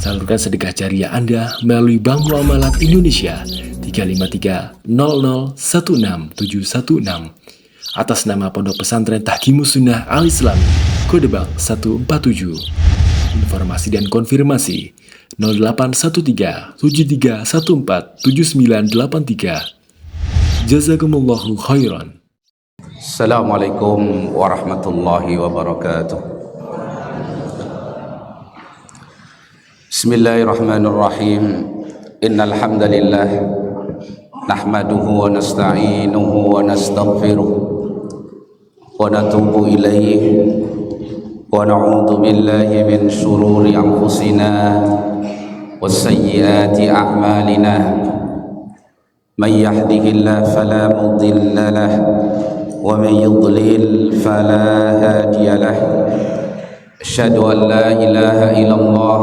Salurkan sedekah jariah Anda melalui Bank Muamalat Indonesia 35300167116 atas nama Pondok Pesantren Tahkimus Sunnah Al-Islami, kode bank 147. Informasi dan konfirmasi 0813 7314 7983. Jazakumullahu khairan. Assalamualaikum warahmatullahi wabarakatuh. Bismillahirrahmanirrahim. Innal hamdalillah nahmaduhu wa nasta'inuhu wa nastaghfiruh wa natubu ilaihi wa na'udzu billahi min shururi anfusina wa sayyiati a'malina. Man yahdihillahu fala mudilla lahu wa man yudlil fala hadiya lahu. Asyhadu an la ilaha illallah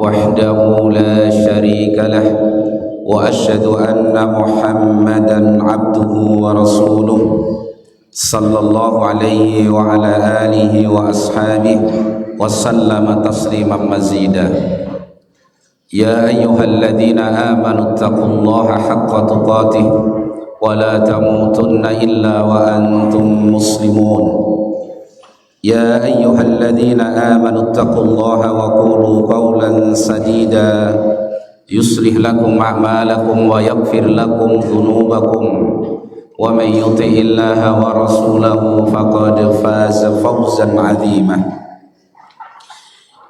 wahdahu la syarika lahu wa asyhadu anna Muhammadan abduhu wa rasuluh sallallahu alaihi wa ala alihi wa ashabihi wa sallama tasliman mazida. Ya ayyuhalladzina amanu taqullaha haqqa tuqatih wa la tamutunna illa wa antum muslimun. Ya ayyuhalladzina amanu taqullaha wa qulu qawlan sadida yuslih lakum a'malakum wa yaghfir lakum dhunubakum wa man yuti'illaha wa rasulahu faqad faza fawzan 'azima.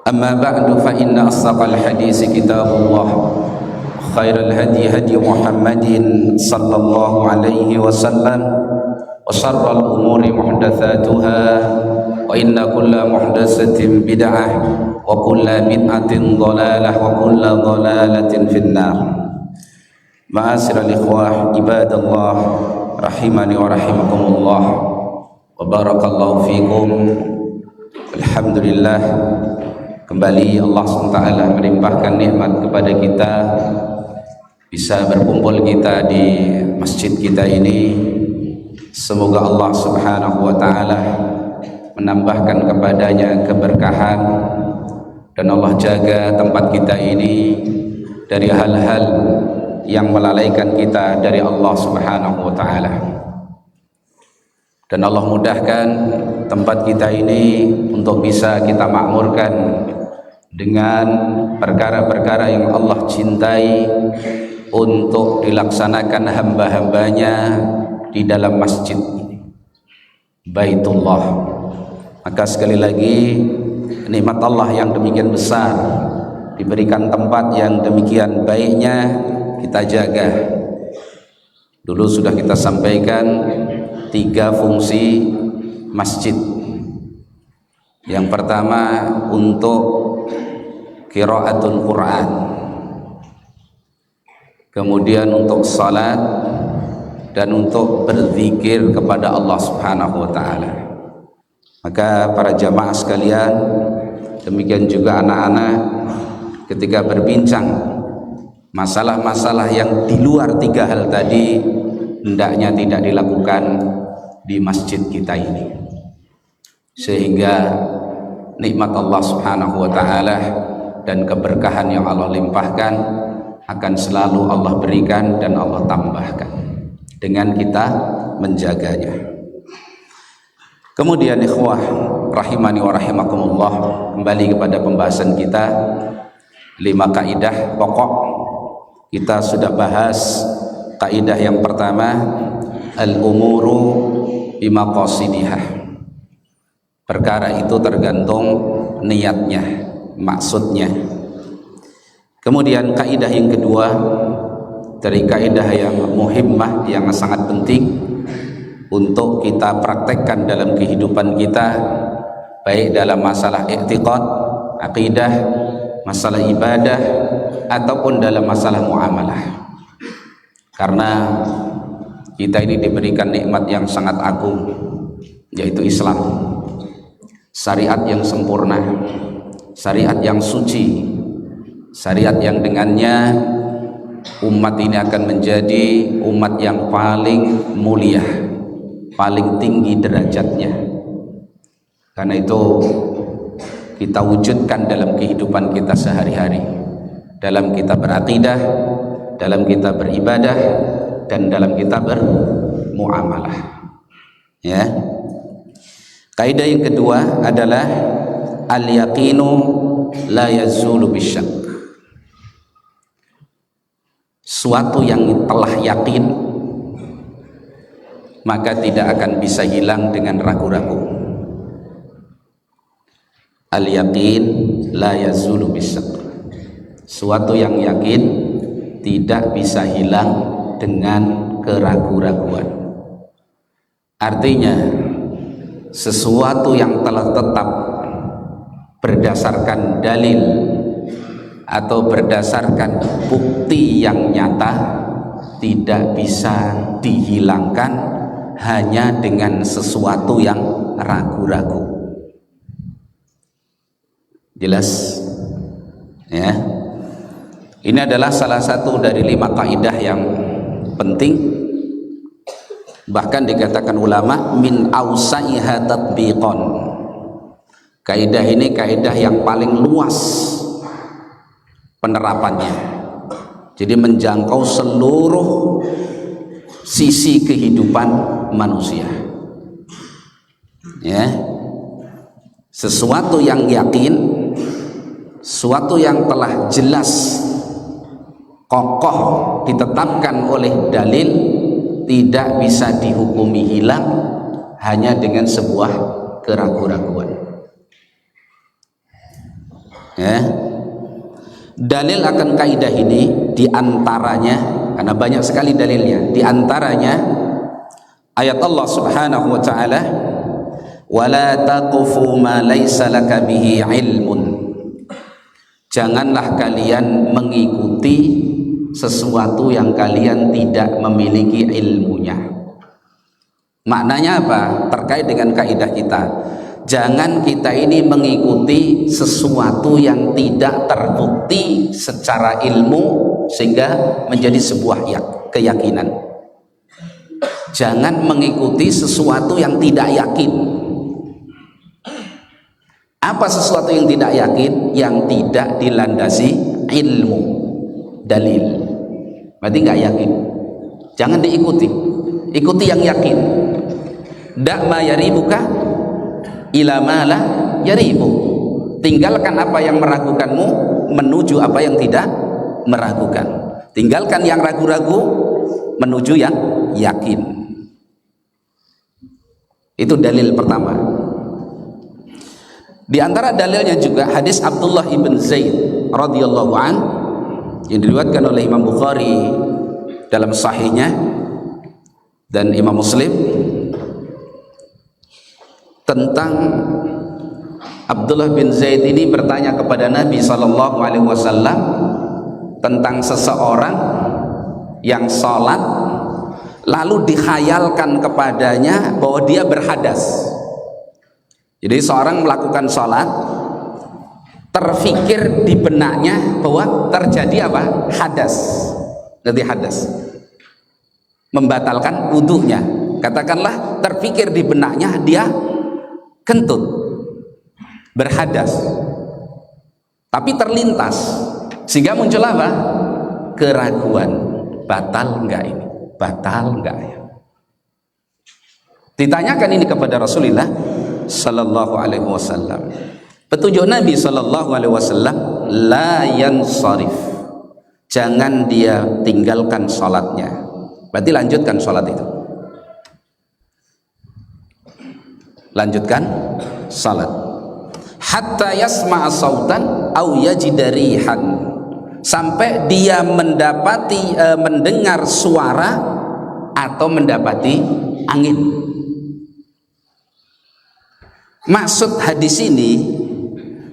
Amma ba'du fa inna asdaqal hadisi kitabullah khairal hadi hadi Muhammadin sallallahu alaihi wasallam wa syarral umuri muhdatsatuha wa inna kulla muhdatsatin bid'ah wa kulla bid'atin dhalalah wa kulla dhalalatin finnar. Ma'asyiral ikhwah ibadallah rahimani wa rahimakumullah wa barakallahu fikum. Alhamdulillah, kembali Allah SWT melimpahkan nikmat kepada kita bisa berkumpul kita di masjid kita ini. Semoga Allah Subhanahu wa taala menambahkan kepadanya keberkahan dan Allah jaga tempat kita ini dari hal-hal yang melalaikan kita dari Allah Subhanahu wa taala. Dan Allah mudahkan tempat kita ini untuk bisa kita makmurkan dengan perkara-perkara yang Allah cintai untuk dilaksanakan hamba-hambanya di dalam masjid ini, Baitullah. Maka sekali lagi nikmat Allah yang demikian besar, diberikan tempat yang demikian baiknya, kita jaga. Dulu sudah kita sampaikan 3 fungsi masjid. Yang pertama untuk qiraatul Quran, kemudian untuk salat dan untuk berzikir kepada Allah Subhanahu wa taala. Maka para jamaah sekalian, demikian juga anak-anak, ketika berbincang masalah-masalah yang di luar 3 hal tadi, hendaknya tidak dilakukan di masjid kita ini, sehingga nikmat Allah Subhanahu wa taala dan keberkahan yang Allah limpahkan akan selalu Allah berikan dan Allah tambahkan dengan kita menjaganya. Kemudian ikhwah rahimani wa rahimakumullah, kembali kepada pembahasan kita 5 kaidah pokok. Kita sudah bahas kaidah yang pertama, al-umuru bimaqasidihah. Perkara itu tergantung niatnya, maksudnya. Kemudian kaidah yang kedua dari kaidah yang muhimmah, yang sangat penting untuk kita praktekkan dalam kehidupan kita, baik dalam masalah i'tiqad, akidah, masalah ibadah, ataupun dalam masalah muamalah. Karena kita ini diberikan nikmat yang sangat agung, yaitu Islam, syariat yang sempurna, syariat yang suci, syariat yang dengannya umat ini akan menjadi umat yang paling mulia, paling tinggi derajatnya. Karena itu kita wujudkan dalam kehidupan kita sehari-hari, dalam kita berakidah, dalam kita beribadah, dan dalam kita bermuamalah. Ya. Kaidah yang kedua adalah al-yaqinu la yazulu bisyak. Suatu yang telah yakin maka tidak akan bisa hilang dengan ragu-ragu. Al-yaqin la yazulu bisyak. Suatu yang yakin tidak bisa hilang dengan keraguan-raguan. Artinya sesuatu yang telah tetap berdasarkan dalil atau berdasarkan bukti yang nyata tidak bisa dihilangkan hanya dengan sesuatu yang ragu-ragu. Jelas? Ya. Ini adalah salah satu dari 5 kaidah yang penting, bahkan dikatakan ulama min ausaiha tatbiqan. Kaidah ini kaidah yang paling luas penerapannya, jadi menjangkau seluruh sisi kehidupan manusia. Ya, sesuatu yang yakin, sesuatu yang telah jelas kokoh ditetapkan oleh dalil tidak bisa dihukumi hilang hanya dengan sebuah keraguan-raguan. Ya. Dalil akan kaidah ini diantaranya, karena banyak sekali dalilnya, diantaranya ayat Allah Subhanahu wa ta'ala, wala taqfu ma laysa laka bihi ilmun. Janganlah kalian mengikuti sesuatu yang kalian tidak memiliki ilmunya. Maknanya apa? Terkait dengan kaidah kita, jangan kita ini mengikuti sesuatu yang tidak terbukti secara ilmu sehingga menjadi sebuah keyakinan. Jangan mengikuti sesuatu yang tidak yakin. Apa sesuatu yang tidak yakin? Yang tidak dilandasi ilmu, dalil. Berarti nggak yakin. Jangan diikuti. Ikuti yang yakin. Da ma yaribuka ila ma la yaribu. Tinggalkan apa yang meragukanmu menuju apa yang tidak meragukan. Tinggalkan yang ragu-ragu menuju yang yakin. Itu dalil pertama. Di antara dalilnya juga hadis Abdullah ibn Zaid radhiyallahu an yang diriwayatkan oleh Imam Bukhari dalam sahihnya dan Imam Muslim, tentang Abdullah bin Zaid ini bertanya kepada Nabi SAW tentang seseorang yang sholat lalu dikhayalkan kepadanya bahwa dia berhadas. Jadi seorang melakukan sholat, terfikir di benaknya bahwa terjadi apa? Hadas. Jadi hadas, membatalkan wudunya. Katakanlah terfikir di benaknya dia kentut, berhadas, tapi terlintas sehingga muncul apa? Keraguan, batal enggak ini? Batal enggak ya? Ditanyakan ini kepada Rasulullah sallallahu alaihi wasallam. Petunjuk Nabi sallallahu alaihi wasallam, la yansarif. Jangan dia tinggalkan salatnya. Berarti lanjutkan salat itu. Lanjutkan salat. Hatta yasma'a sautan au yajida rihan. Sampai dia mendapati mendengar suara atau mendapati angin. Maksud hadis ini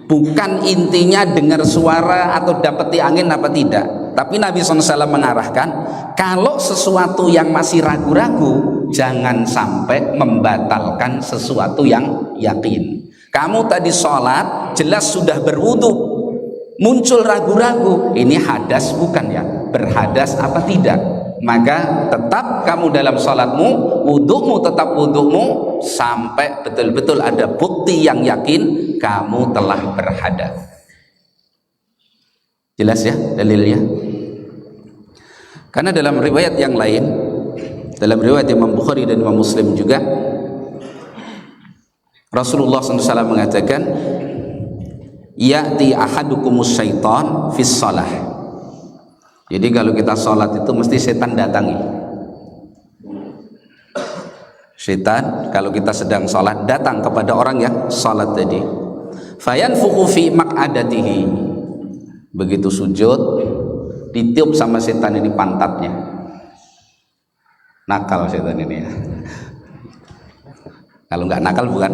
bukan intinya dengar suara atau dapati angin apa tidak, tapi Nabi SAW mengarahkan kalau sesuatu yang masih ragu-ragu jangan sampai membatalkan sesuatu yang yakin. Kamu tadi sholat jelas sudah berwudu, muncul ragu-ragu, ini hadas bukan ya? Berhadas apa tidak? maka tetap kamu dalam salatmu, wudhumu tetap wudhumu sampai betul-betul ada bukti yang yakin kamu telah berhadas. Jelas ya dalilnya? Karena dalam riwayat yang lain, dalam riwayat Imam Bukhari dan Imam Muslim juga, Rasulullah SAW mengatakan, ya'ti ahadukumus syaitan fis shalah. Jadi kalau kita sholat itu mesti setan datangi. Setan kalau kita sedang sholat datang kepada orang yang sholat tadi. Fayanfukhu fi maq'adatihi. Begitu sujud ditiup sama setan ini pantatnya. Nakal setan ini ya. Kalau nggak nakal bukan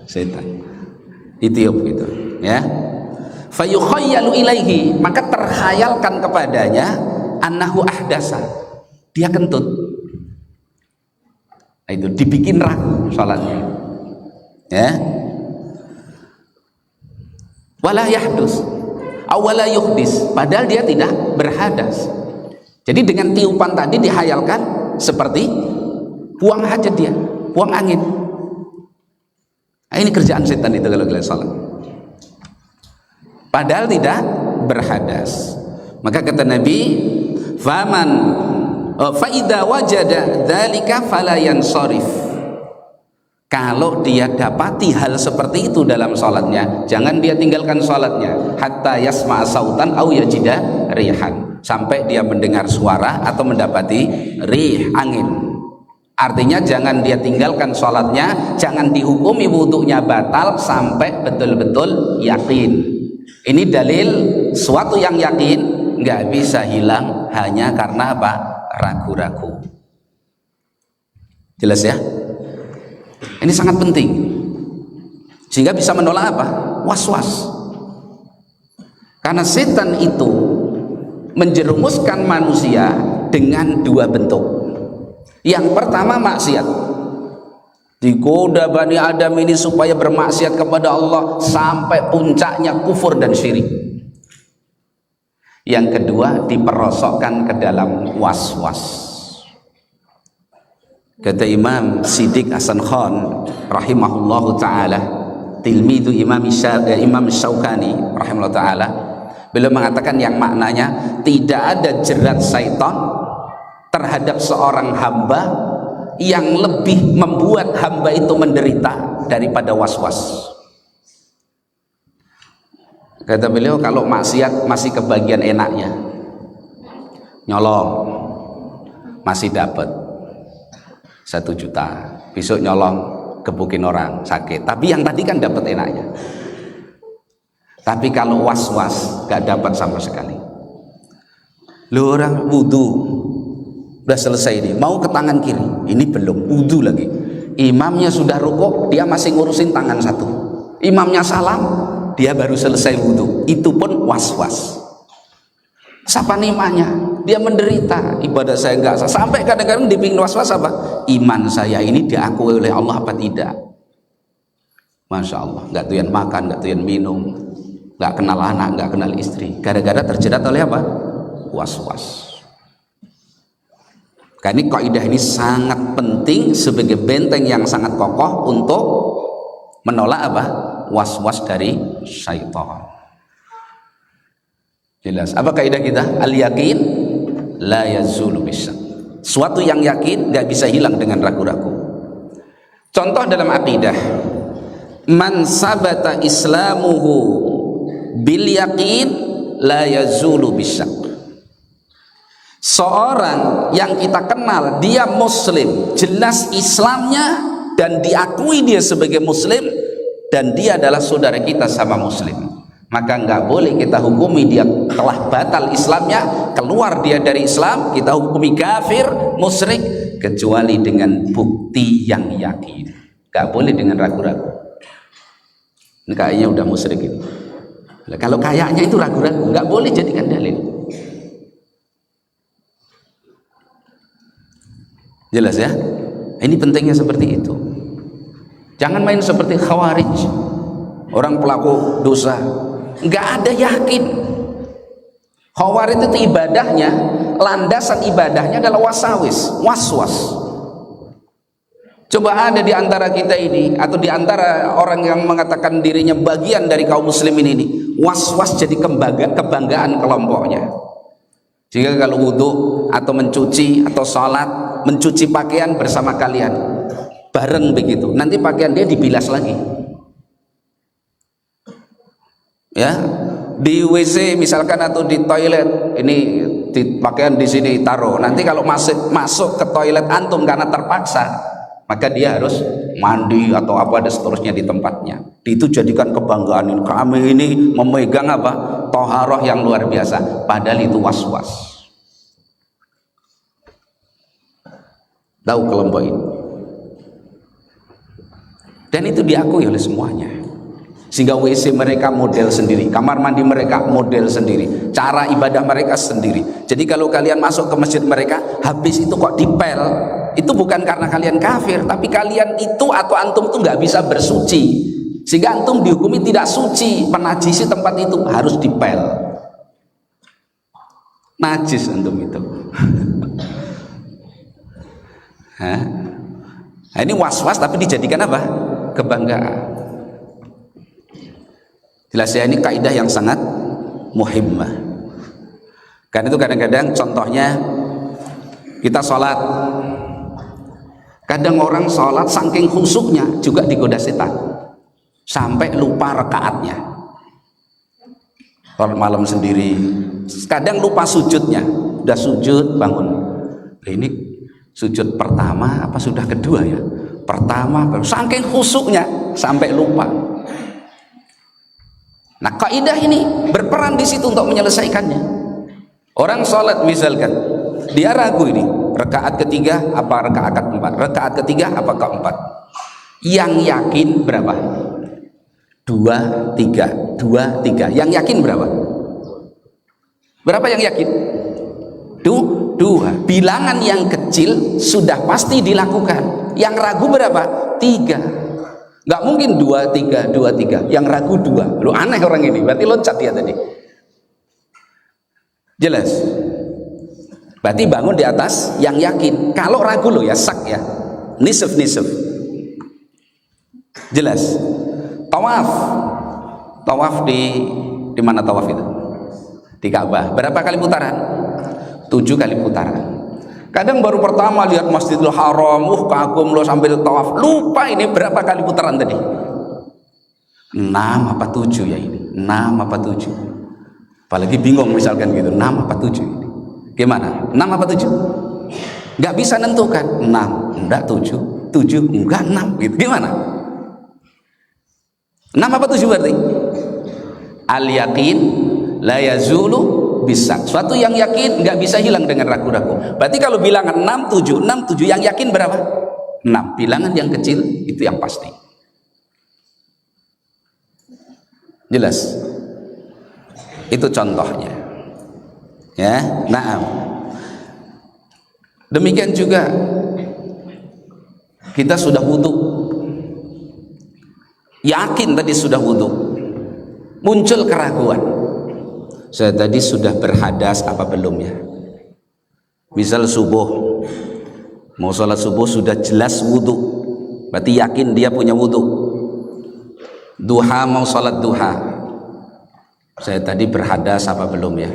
setan. Ditiup gitu ya. Fayukhayyalu ilaihi, maka terkhayalkan kepadanya annahu ahdasa, dia kentut. Nah, itu dibikin ragu salatnya ya. Wala yahdus awala yuhdis, padahal dia tidak berhadas. Jadi dengan tiupan tadi dihayalkan seperti buang hajat dia, buang angin. Nah, ini kerjaan setan itu kalau kalian salat, padahal tidak berhadas. Maka kata Nabi, faman faida wajada dzalika fala yansarif, kalau dia dapati hal seperti itu dalam salatnya, jangan dia tinggalkan salatnya hatta yasma'a sautan au yajida rihan, sampai dia mendengar suara atau mendapati rih, angin. Artinya jangan dia tinggalkan salatnya, jangan dihukumi wudhunya batal sampai betul-betul yakin. Ini dalil suatu yang yakin nggak bisa hilang hanya karena apa? Ragu-ragu. Jelas ya? Ini sangat penting sehingga bisa menolak apa? Was-was. Karena setan itu menjerumuskan manusia dengan dua bentuk. Yang pertama maksiat, digoda Bani Adam ini supaya bermaksiat kepada Allah sampai puncaknya kufur dan syirik. Yang kedua diperosokkan ke dalam was-was. Kata Imam Siddiq Hasan Khan rahimahullahu ta'ala, tilmidu Imam Syaukani rahimahullahu ta'ala, beliau mengatakan yang maknanya tidak ada jerat syaitan terhadap seorang hamba yang lebih membuat hamba itu menderita daripada was-was. Kata beliau, kalau maksiat masih kebagian enaknya, nyolong masih dapat 1 juta, besok nyolong gebukin orang sakit, tapi yang tadi kan dapat enaknya. Tapi kalau was-was gak dapat sama sekali. Lu orang wudhu udah selesai nih, mau ke tangan kiri, ini belum wudhu lagi, imamnya sudah rukuk, dia masih ngurusin tangan satu, imamnya salam, dia baru selesai wudhu, itu pun was-was. Siapa nimanya? Dia menderita, ibadah saya enggak sah. Sampai kadang-kadang dibikin was-was apa? Iman saya ini diakui oleh Allah apa tidak? Masya Allah, enggak doyan makan, enggak doyan minum, enggak kenal anak, enggak kenal istri, gara-gara terjerat oleh apa? Was-was. Karena ini kaidah ini sangat penting sebagai benteng yang sangat kokoh untuk menolak apa? Was-was dari syaitan. Jelas. Apa kaidah kita? Al-yakin la yazulu bisyak. Suatu yang yakin gak bisa hilang dengan ragu-ragu. Contoh dalam akidah, man sabata islamuhu bil yakin la yazulu bisyak. Seorang yang kita kenal dia muslim, jelas Islamnya dan diakui dia sebagai muslim, dan dia adalah saudara kita sama muslim, maka nggak boleh kita hukumi dia telah batal Islamnya, keluar dia dari Islam, kita hukumi kafir, musyrik, kecuali dengan bukti yang yakin. Nggak boleh dengan ragu-ragu. Ini kayaknya udah musyrik itu. Kalau kayaknya itu ragu-ragu, nggak boleh jadikan dalil. Jelas ya? Ini pentingnya seperti itu. Jangan main seperti khawarij, orang pelaku dosa nggak ada yakin. Khawarij itu ibadahnya landasan ibadahnya adalah wasawis, was-was. Coba ada di antara kita ini atau di antara orang yang mengatakan dirinya bagian dari kaum muslimin ini, was-was jadi kebanggaan kelompoknya. Jika kalau wudhu atau mencuci atau sholat, mencuci pakaian bersama kalian, bareng begitu, nanti pakaian dia dibilas lagi. Ya, di WC misalkan atau di toilet, ini di pakaian di sini taruh. Nanti kalau masuk ke toilet antum karena terpaksa, maka dia harus mandi atau apa dan seterusnya di tempatnya. Itu jadikan kebanggaan ini. Kami ini memegang apa? Toharoh yang luar biasa. Padahal itu was-was. Tahu kelompok ini. Dan itu diakui oleh semuanya. Sehingga WC mereka model sendiri, kamar mandi mereka model sendiri, cara ibadah mereka sendiri. Jadi kalau kalian masuk ke masjid mereka, habis itu kok dipel, itu bukan karena kalian kafir, tapi kalian itu atau antum itu nggak bisa bersuci, sehingga antum dihukumi tidak suci, menajisi tempat itu, harus dipel. Najis antum itu. Nah, ini was-was tapi dijadikan apa? Kebanggaan. Jelas ya, ini kaidah yang sangat muhimmah. Karena itu kadang-kadang contohnya kita sholat, kadang orang sholat saking khusyuknya juga digoda setan sampai lupa rakaatnya. Sholat malam sendiri, kadang lupa sujudnya, udah sujud bangun. Ini sujud pertama apa sudah kedua ya? Pertama, saking khusyuknya sampai lupa. Nah, kaidah ini berperan di situ untuk menyelesaikannya. Orang sholat misalkan, dia ragu ini, rakaat ketiga apa rakaat keempat, rakaat ketiga apa keempat. Yang yakin berapa? 2, 3, 2, 3. Yang yakin berapa? Berapa yang yakin? 2. Bilangan yang kecil sudah pasti dilakukan. Yang ragu berapa? 3. Nggak mungkin 2, 3, 2, 3. Yang ragu 2. Lu aneh orang ini, berarti loncat dia tadi. Jelas? Berarti bangun di atas yang yakin. Kalau ragu lo ya sak ya, nisf. Jelas? Tawaf di mana tawaf itu? Di Ka'bah. Berapa kali putaran? 7 kali putaran. Kadang baru pertama lihat Masjidil Haram, kagum lo sambil tawaf, lupa ini berapa kali putaran tadi? 6 apa 7 ya ini? 6 apa 7? Apalagi bingung misalkan gitu, 6 apa 7 ini? Gimana? 6 apa 7? Nggak bisa nentukan, 6, enggak 7, 7, enggak 6 gitu. Gimana? 6 apa 7 berarti? Al-yaqin la yazulu bisa. Suatu yang yakin nggak bisa hilang dengan ragu-ragu. Berarti kalau bilangan 6, 7, yang yakin berapa? 6. Bilangan yang kecil itu yang pasti. Jelas? Itu contohnya. Ya, na'am. Demikian juga kita sudah wudhu. Yakin tadi sudah wudhu. Muncul keraguan. Saya tadi sudah berhadas apa belum ya? Misal subuh, mau sholat subuh sudah jelas wudhu, berarti yakin dia punya wudhu. Duha, mau sholat duha, saya tadi berhadas apa belum ya?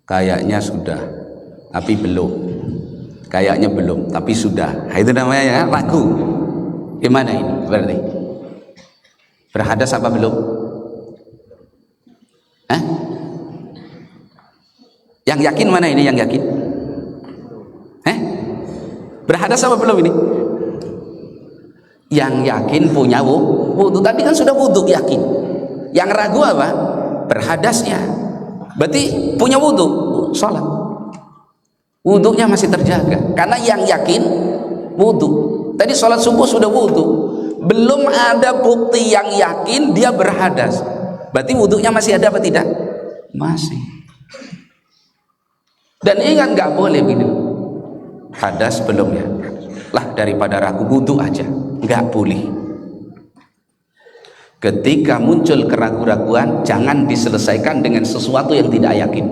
Kayaknya sudah, tapi belum. Kayaknya belum, tapi sudah. Nah, itu namanya ya, ragu. Gimana ini berarti? Berhadas apa belum? Yang yakin mana ini yang yakin? Berhadas apa belum ini? Yang yakin punya wudhu. Tadi kan sudah wudhu yakin. Yang ragu apa? Berhadasnya. Berarti punya wudhu, sholat. Wudhunya masih terjaga. Karena yang yakin wudhu. Tadi sholat subuh sudah wudhu. Belum ada bukti yang yakin dia berhadas. Berarti wudhunya masih ada apa tidak? Masih. Dan ingat nggak boleh begini. Hadas belum ya? Lah daripada ragu wudhu aja. Nggak boleh. Ketika muncul keraguan-raguan, jangan diselesaikan dengan sesuatu yang tidak yakin.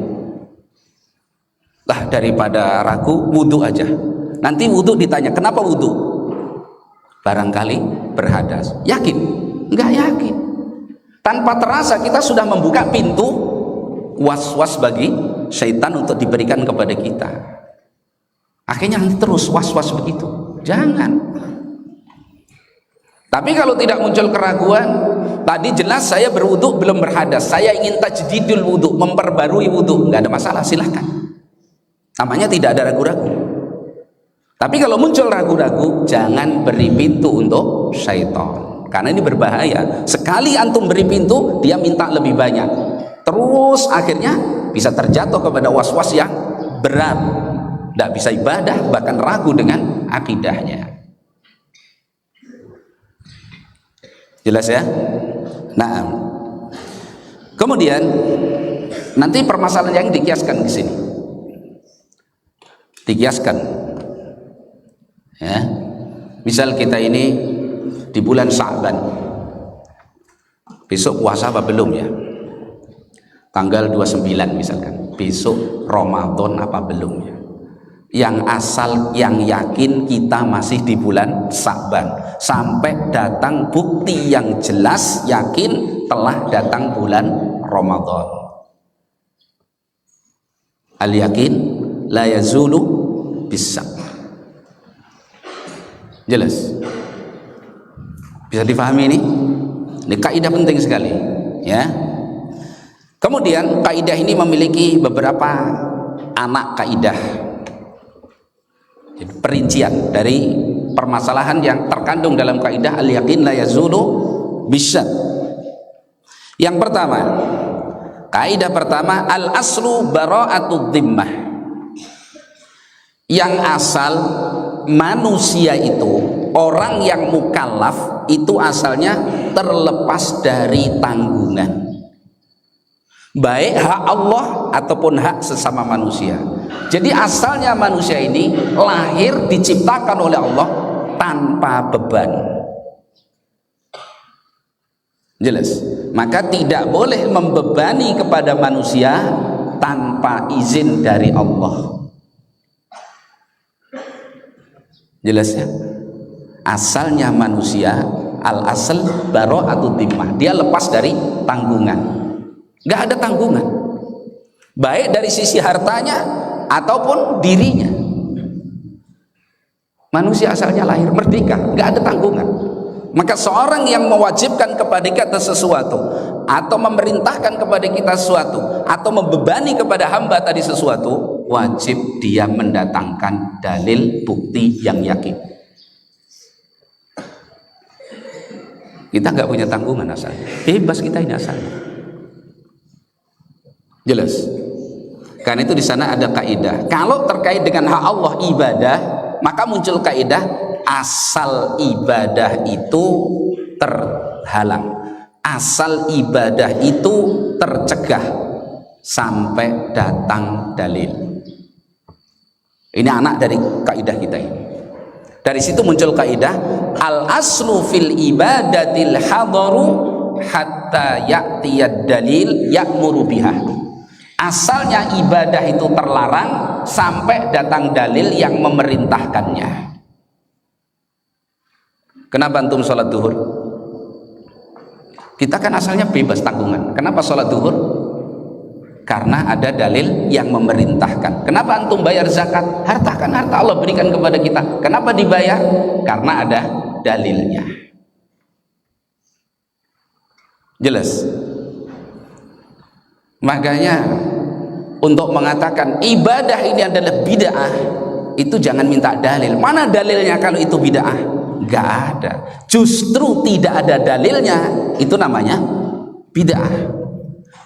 Lah daripada ragu, wudhu aja. Nanti wudhu ditanya, kenapa wudhu? Barangkali berhadas. Yakin? Enggak yakin. Tanpa terasa kita sudah membuka pintu was-was bagi syaitan untuk diberikan kepada kita. Akhirnya nanti terus was-was begitu. Jangan. Tapi kalau tidak muncul keraguan, tadi jelas saya berwudu belum berhadas, saya ingin tajdidul wudu, memperbarui wudu, nggak ada masalah, silahkan. Namanya tidak ada ragu-ragu. Tapi kalau muncul ragu-ragu, jangan beri pintu untuk syaitan, karena ini berbahaya. Sekali antum beri pintu, dia minta lebih banyak, terus akhirnya bisa terjatuh kepada was-was yang berat, tidak bisa ibadah, bahkan ragu dengan akidahnya. Jelas ya? Nah, kemudian nanti permasalahan yang dikiaskan di sini, dikiaskan, ya. Misal kita ini di bulan Sya'ban, besok puasa apa belum ya? Tanggal 29 misalkan, besok Ramadan apa belum ya? Yang asal, yang yakin kita masih di bulan Sya'ban sampai datang bukti yang jelas yakin telah datang bulan Ramadan. Al yakin la yazulu bis-syak. Jelas? Bisa difahami ini? Ini kaidah penting sekali, ya. Kemudian kaidah ini memiliki beberapa anak kaidah, perincian dari permasalahan yang terkandung dalam kaidah al-yaqin la yazulu bisyak. Yang pertama, kaidah pertama, al-aslu bara'atud dhimmah. Yang asal manusia itu, orang yang mukallaf itu asalnya terlepas dari tanggungan, baik hak Allah ataupun hak sesama manusia. Jadi asalnya manusia ini lahir diciptakan oleh Allah tanpa beban. Jelas? Maka tidak boleh membebani kepada manusia tanpa izin dari Allah. Jelas ya? Asalnya manusia, al-asl bara'atud dhimmah, dia lepas dari tanggungan. Gak ada tanggungan, baik dari sisi hartanya ataupun dirinya. Manusia asalnya lahir merdeka, gak ada tanggungan. Maka seorang yang mewajibkan kepada kita sesuatu, atau memerintahkan kepada kita sesuatu, atau membebani kepada hamba tadi sesuatu, wajib dia mendatangkan dalil bukti yang yakin. Kita nggak punya tanggungan asalnya, bebas kita ini asalnya. Jelas? Karena itu di sana ada kaidah. Kalau terkait dengan hak Allah ibadah, maka muncul kaidah asal ibadah itu terhalang, asal ibadah itu tercegah sampai datang dalil. Ini anak dari kaidah kita ini. Dari situ muncul kaidah al aslu fil ibadatil hadaru hatta ya'tiyad dalil ya'muru biha. Asalnya ibadah itu terlarang sampai datang dalil yang memerintahkannya. Kenapa antum sholat duhur? Kita kan asalnya bebas tanggungan. Kenapa sholat duhur? Karena ada dalil yang memerintahkan. Kenapa antum bayar zakat? Harta kan harta Allah berikan kepada kita. Kenapa dibayar? Karena ada dalilnya. Jelas? Makanya untuk mengatakan ibadah ini adalah bid'ah, itu jangan minta dalil. Mana dalilnya kalau itu bid'ah? Gak ada. Justru tidak ada dalilnya, itu namanya bid'ah.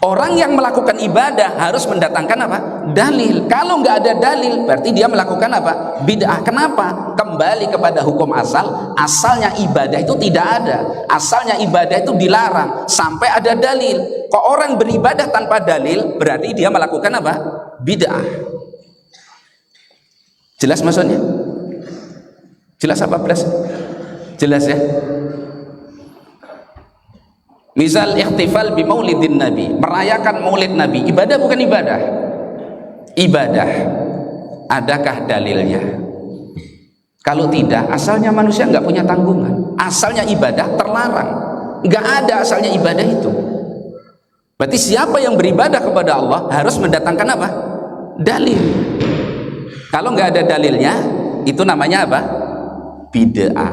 Orang yang melakukan ibadah harus mendatangkan apa? Dalil. Kalau nggak ada dalil, berarti dia melakukan apa? Bid'ah. Kenapa? Kembali kepada hukum asal. Asalnya ibadah itu tidak ada. Asalnya ibadah itu dilarang sampai ada dalil. Kok orang beribadah tanpa dalil, berarti dia melakukan apa? Bid'ah. Jelas maksudnya? Jelas apa belas? Jelas ya? Misal ikhtifal bi maulidin nabi, merayakan maulid nabi, ibadah bukan ibadah? Ibadah. adakah dalilnya? Kalau tidak, asalnya manusia nggak punya tanggungan. Asalnya ibadah terlarang. Nggak ada asalnya ibadah itu. Berarti siapa yang beribadah kepada Allah harus mendatangkan apa? Dalil. Kalau nggak ada dalilnya, itu namanya apa? Bid'ah.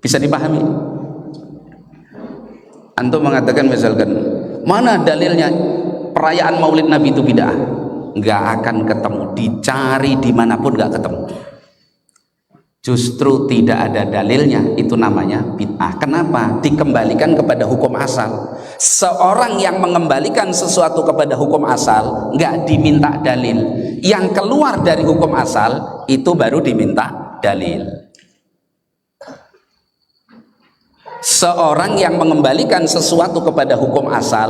Bisa dipahami? Antum mengatakan misalkan, mana dalilnya perayaan Maulid Nabi itu bid'ah? Nggak akan ketemu, dicari dimanapun nggak ketemu. Justru tidak ada dalilnya, itu namanya bid'ah. Kenapa? Dikembalikan kepada hukum asal. Seorang yang mengembalikan sesuatu kepada hukum asal nggak diminta dalil. Yang keluar dari hukum asal itu baru diminta dalil. Seorang yang mengembalikan sesuatu kepada hukum asal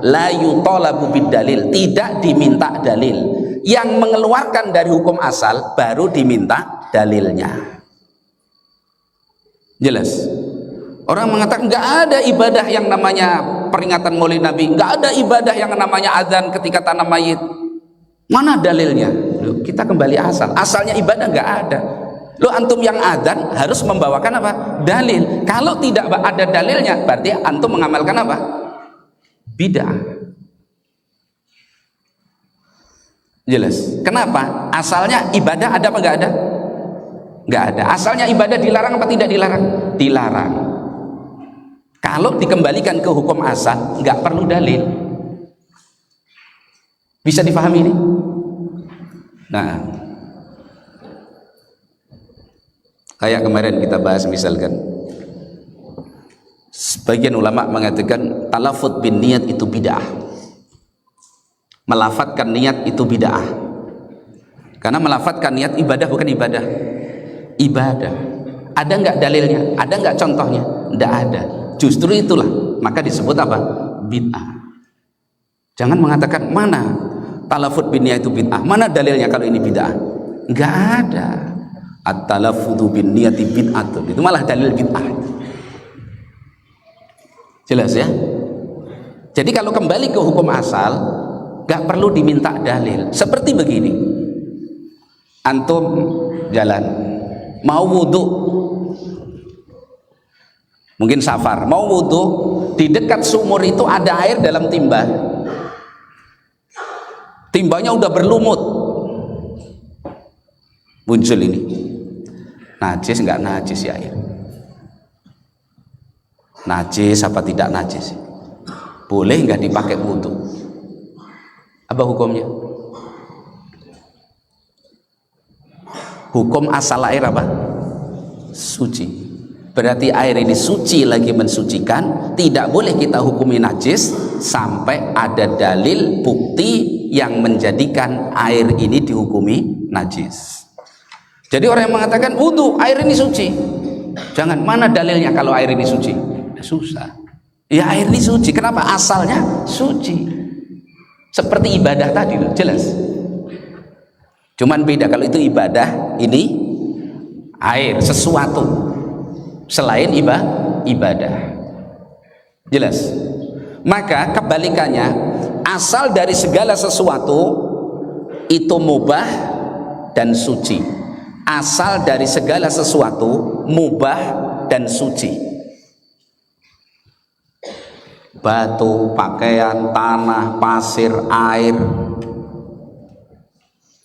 la yutolabu bid-dalil, tidak diminta dalil. Yang mengeluarkan dari hukum asal baru diminta dalilnya. Jelas? Orang mengatakan nggak ada ibadah yang namanya peringatan Maulid Nabi, nggak ada ibadah yang namanya azan ketika tanam mayit. Mana dalilnya? Loh, kita kembali asal. Asalnya ibadah nggak ada. Lo antum yang adzan harus membawakan apa? Dalil. Kalau tidak ada dalilnya, berarti antum mengamalkan apa? Bid'ah. Jelas? Kenapa? Asalnya ibadah ada apa nggak ada? Nggak ada. Asalnya ibadah dilarang apa tidak dilarang? Dilarang. Kalau dikembalikan ke hukum asal, nggak perlu dalil. Bisa dipahami ini? Nah, kayak kemarin kita bahas misalkan sebagian ulama mengatakan talafut bin niat itu bid'ah. Melafatkan niat itu bid'ah. Karena melafatkan niat ibadah bukan ibadah. Ibadah. Ada nggak dalilnya? Ada nggak contohnya? Nggak ada. Justru itulah maka disebut apa? Bid'ah. Jangan mengatakan mana talafut bin niat itu bid'ah. Mana dalilnya kalau ini bid'ah? Nggak ada. At-talaffudu bin niyati bid'atun, itu malah dalil bid'ah. Jelas ya? Jadi kalau kembali ke hukum asal gak perlu diminta dalil. Seperti begini, antum jalan mau wudhu, mungkin safar, mau wudhu, di dekat sumur itu ada air dalam timba, timbanya udah berlumut, muncul ini najis nggak najis ya air? Najis apa tidak najis? Boleh nggak dipakai wudhu? Apa hukumnya? Hukum asal air apa? Suci. Berarti air ini suci lagi mensucikan, tidak boleh kita hukumi najis sampai ada dalil bukti yang menjadikan air ini dihukumi najis. Jadi orang yang mengatakan wudhu air ini suci, jangan, mana dalilnya kalau air ini suci? Susah. Ya air ini suci, kenapa? Asalnya suci. Seperti ibadah tadi loh, jelas. Cuman beda, kalau itu ibadah, ini air, sesuatu selain ibadah. Jelas. Maka kebalikannya, asal dari segala sesuatu itu mubah dan suci. Asal dari segala sesuatu mubah dan suci. Batu, pakaian, tanah, pasir, air,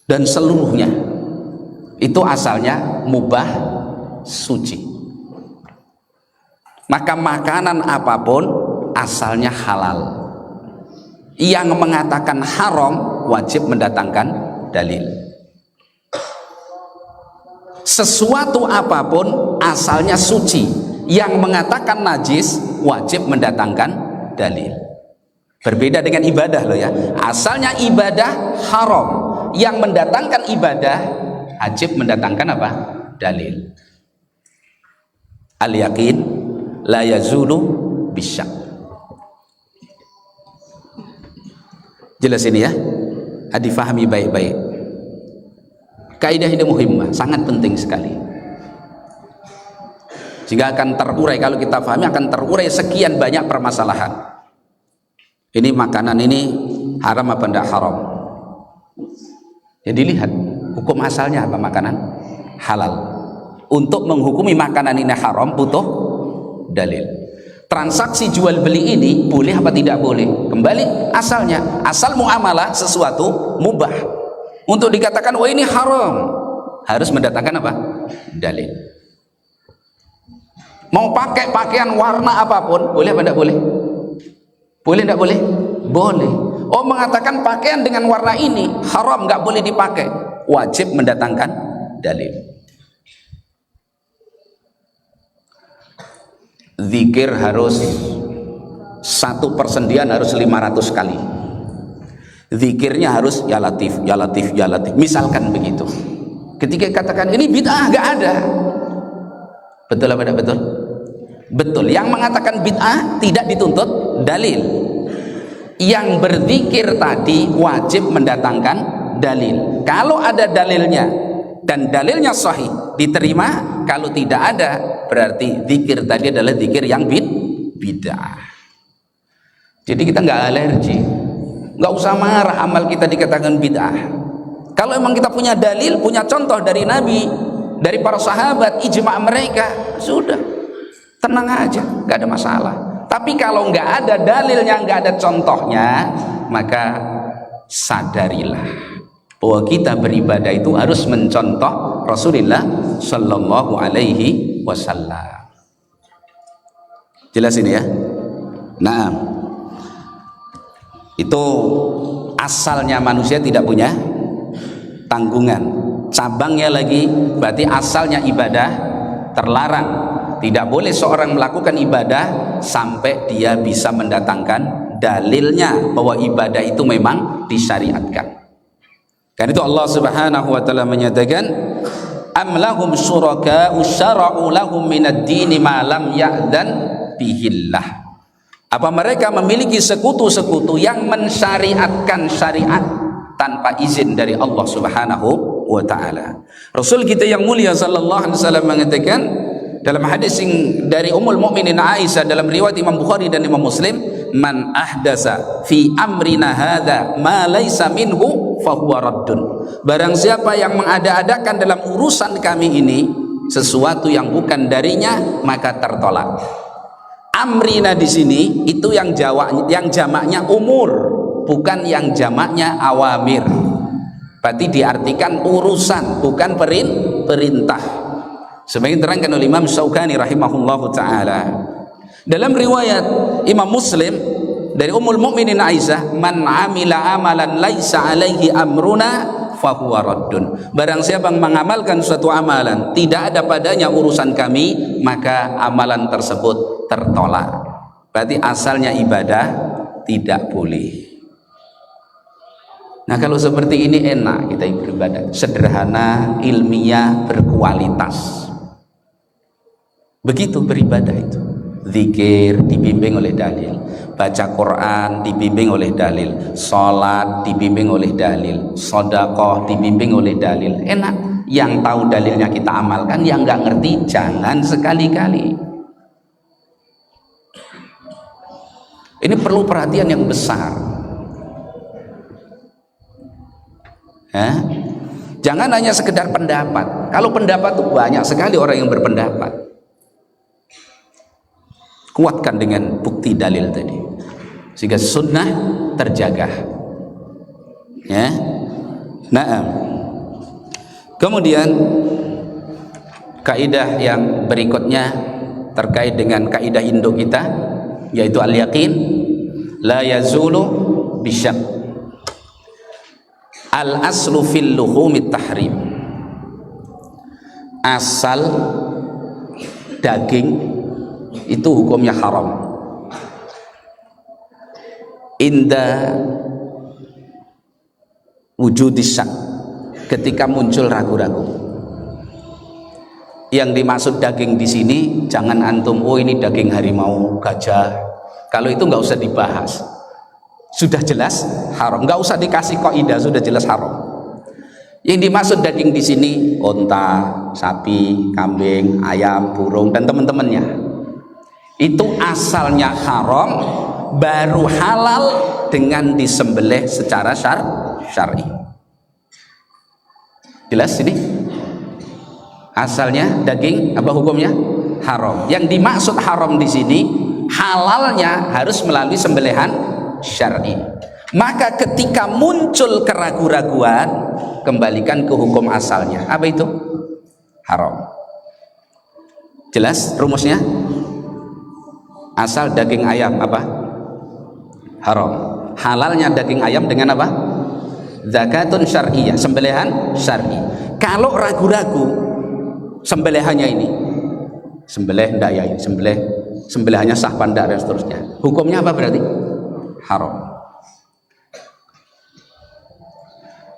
dan seluruhnya itu asalnya mubah, suci. Maka makanan apapun asalnya halal. Yang mengatakan haram wajib mendatangkan dalil. Sesuatu apapun asalnya suci, yang mengatakan najis wajib mendatangkan dalil. Berbeda dengan ibadah loh ya. Asalnya ibadah haram, yang mendatangkan ibadah wajib mendatangkan apa? Dalil. Al yakin la yazulu bisyak. Jelas ini ya? Difahami baik-baik. Kaidah ini muhimmah, sangat penting sekali. Jika akan terurai, kalau kita pahami akan terurai sekian banyak permasalahan. Ini makanan ini haram apa tidak haram. Jadi lihat hukum asalnya apa makanan halal. Untuk menghukumi makanan ini haram butuh dalil. Transaksi jual beli ini boleh apa tidak boleh? Kembali asalnya, asal muamalah sesuatu mubah. Untuk dikatakan oh ini haram, harus mendatangkan apa? Dalil. Mau pakai pakaian warna apapun, boleh apa tidak boleh? Boleh tidak boleh? Boleh. Oh mengatakan pakaian dengan warna ini haram, nggak boleh dipakai, wajib mendatangkan dalil. Zikir harus satu persendian harus 500 kali. Zikirnya harus ya latif, ya latif, ya latif. Misalkan begitu. Ketika katakan ini bid'ah, nggak ada. Betul apa tidak betul? Betul. Yang mengatakan bid'ah tidak dituntut dalil. Yang berzikir tadi wajib mendatangkan dalil. Kalau ada dalilnya dan dalilnya sahih diterima. Kalau tidak ada berarti zikir tadi adalah zikir yang bid'ah. Jadi kita nggak alergi, nggak usah marah amal kita dikatakan bid'ah. Kalau emang kita punya dalil, punya contoh dari Nabi, dari para sahabat, ijma' mereka, sudah tenang aja, nggak ada masalah. Tapi kalau nggak ada dalilnya, nggak ada contohnya, maka sadarilah bahwa kita beribadah itu harus mencontoh Rasulullah Sallallahu Alaihi Wasallam. Jelas ini ya? Nah, itu asalnya manusia tidak punya tanggungan. Cabangnya lagi berarti asalnya ibadah terlarang. Tidak boleh seorang melakukan ibadah sampai dia bisa mendatangkan dalilnya bahwa ibadah itu memang disyariatkan. Karena itu Allah Subhanahu wa taala menyatakan am lahum syuraka'u syara'u lahum minad dini ma lam ya'dzan bihillah. Apa mereka memiliki sekutu-sekutu yang mensyariatkan syariat tanpa izin dari Allah Subhanahu wa taala. Rasul kita yang mulia sallallahu alaihi wasallam mengatakan dalam hadis dari Ummul Mukminin Aisyah dalam riwayat Imam Bukhari dan Imam Muslim, man ahdasa fi amrina hadza ma laisa minhu fahuwa raddun. Barang siapa yang mengada-adakan dalam urusan kami ini sesuatu yang bukan darinya, maka tertolak. Amrina di sini itu yang jamaknya umur, bukan yang jamaknya awamir. Berarti diartikan urusan, bukan perintah. Sebagai diterangkan oleh Imam Syaukani rahimahullahu taala dalam riwayat Imam Muslim dari Ummul Mukminin Aisyah, man amila amalan laisa alaihi amruna fahuwa raddun. Barang siapa yang mengamalkan suatu amalan tidak ada padanya urusan kami, maka amalan tersebut tertolak. Berarti asalnya ibadah tidak boleh. Nah, kalau seperti ini enak kita beribadah, sederhana, ilmiah, berkualitas. Begitu beribadah itu. Zikir dibimbing oleh dalil, baca Quran dibimbing oleh dalil, sholat dibimbing oleh dalil, sedekah dibimbing oleh dalil. Enak. Yang tahu dalilnya kita amalkan, yang nggak ngerti jangan sekali-kali. Ini perlu perhatian yang besar. Jangan hanya sekedar pendapat. Kalau pendapat itu banyak sekali orang yang berpendapat. Kuatkan dengan bukti dalil tadi sehingga sunnah terjaga ya. Nah, kemudian kaidah yang berikutnya terkait dengan kaidah induk kita, yaitu al-yaqin la yazulu bisyak. Al-aslu fil luhumit tahrim. Asal daging itu hukumnya haram. Inda wujudis syak, ketika muncul ragu-ragu. Yang dimaksud daging di sini jangan antum oh ini daging harimau, gajah. Kalau itu nggak usah dibahas. Sudah jelas haram. Nggak usah dikasih kaidah, sudah jelas haram. Yang dimaksud daging di sini unta, sapi, kambing, ayam, burung dan teman-temannya. Itu asalnya haram baru halal dengan disembelih secara syar'i. Jelas ini? Asalnya daging apa hukumnya? Haram. Yang dimaksud haram di sini halalnya harus melalui sembelihan syar'i. Maka ketika muncul keraguan-raguan, kembalikan ke hukum asalnya. Apa itu? Haram. Jelas rumusnya? Asal daging ayam apa? Haram. Halalnya daging ayam dengan apa? Zakatun syar'iyah, sembelihan syar'i. Kalau ragu-ragu sembelihannya ini, sembelih enggak ya ini, sembelihannya sah apa enggak dan seterusnya. Hukumnya apa berarti? Haram.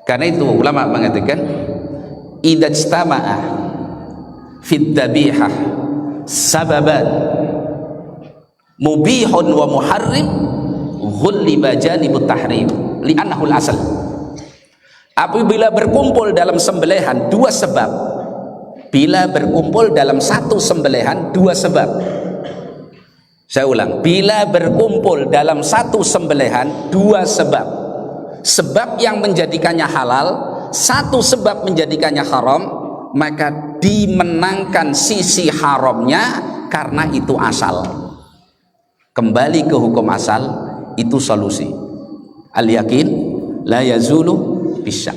Karena itu ulama mengatakan idza ijtama'a fid dzabihah sababan mubihun wa muharrim ghulliba janibut tahrim li'annahu al-asal. Apabila berkumpul dalam sembelihan dua sebab, bila berkumpul dalam satu sembelihan dua sebab, saya ulang, bila berkumpul dalam satu sembelihan dua sebab, sebab yang menjadikannya halal, satu sebab menjadikannya haram, maka dimenangkan sisi haramnya karena itu asal. Kembali ke hukum asal, itu solusi. Al-yakin la yazulu bisyak.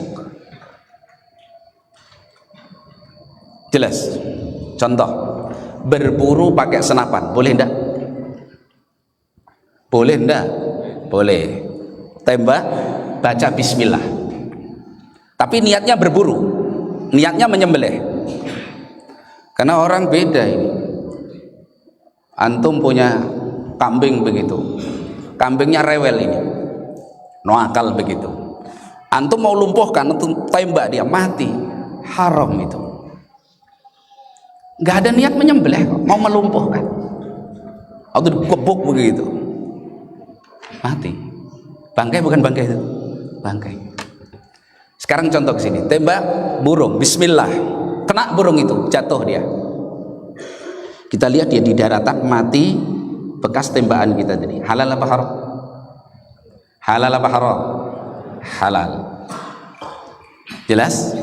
Jelas? Contoh, berburu pakai senapan, boleh enggak? Boleh enggak? Boleh. Tembak, baca bismillah. Tapi niatnya berburu, niatnya menyembelih. Karena orang beda ini. Antum punya kambing begitu, kambingnya rewel ini, no akal begitu. Antum mau lumpuhkan, antum tembak dia mati, haram itu. Nggak ada niat menyembelih, mau melumpuhkan, atau dikebuk begitu, mati. Bangkai bukan bangkai itu, bangkai. Sekarang contoh ke sini, tembak burung, bismillah, kena burung itu, jatuh dia. Kita lihat dia di daratan mati, bekas tembakan kita tadi. Halal apa haram? Halal apa haram? Halal. Jelas?